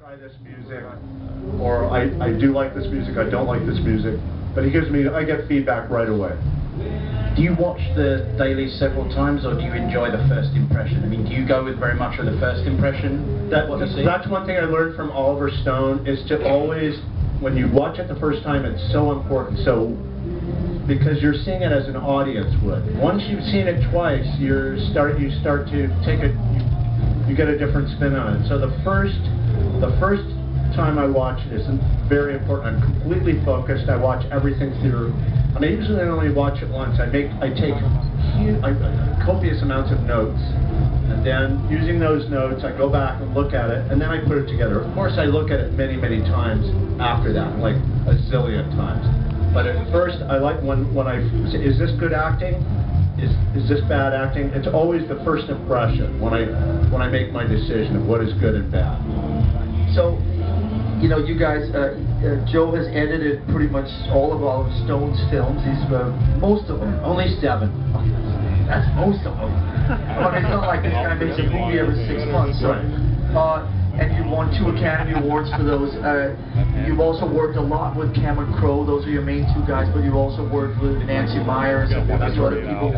try this music, or I do like this music, I don't like this music, but I get feedback right away. Do you watch the dailies several times, or do you enjoy the first impression? I mean, do you go with very much of the first impression? That's one thing I learned from Oliver Stone, is to always, when you watch it the first time, it's so important. So, because you're seeing it as an audience would. Once you've seen it twice, you start to take it. You get a different spin on it. So the first time I watch it is very important. I'm completely focused. I watch everything through. And I usually only watch it once. I take copious amounts of notes, and then using those notes, I go back and look at it, and then I put it together. Of course, I look at it many, many times after that, like a zillion times. But at first, I like when I is this good acting? Is this bad acting? It's always the first impression when I make my decision of what is good and bad. So, you know, you guys, Joe has edited pretty much all of Oliver Stone's films. He's most of them. Only 7. That's most of them. I mean, it's not like this guy makes a movie every 6 months. So, and you won 2 Academy Awards for those. You've also worked a lot with Cameron Crowe. Those are your main 2 guys, but you've also worked with Nancy Myers and a few other people.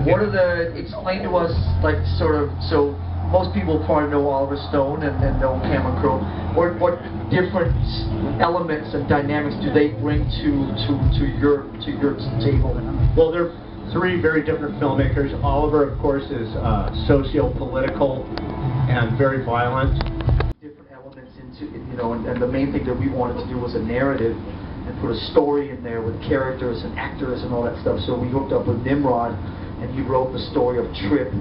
What are explain to us, like, sort of, so most people probably know Oliver Stone and know Cameron Crowe. What different elements and dynamics do they bring to your table? Well, they're 3 very different filmmakers. Oliver, of course, is socio-political and very violent. Different elements into, you know, and the main thing that we wanted to do was a narrative and put a story in there with characters and actors and all that stuff. So we hooked up with Nimrod, and he wrote the story of Trip,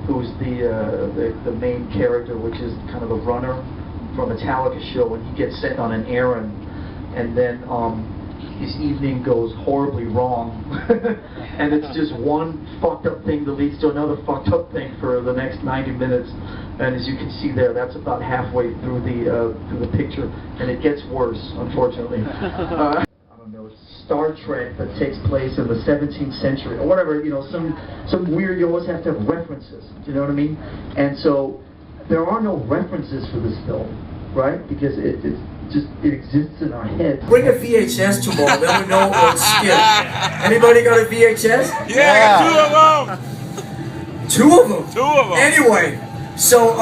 who's the main character, which is kind of a runner from a Metallica show, and he gets sent on an errand, and then his evening goes horribly wrong, and it's just one fucked up thing that leads to another fucked up thing for the next 90 minutes, and as you can see there, that's about halfway through the picture, and it gets worse, unfortunately. I don't know, Star Trek that takes place in the 17th century, or whatever, you know, some weird, you always have to have references, do you know what I mean? And so, there are no references for this film, right? Because it exists in our head. Bring a VHS tomorrow, then we know what's skip. Anybody got a VHS? Yeah, 2 of them! 2 of them? 2 of them! Anyway, so,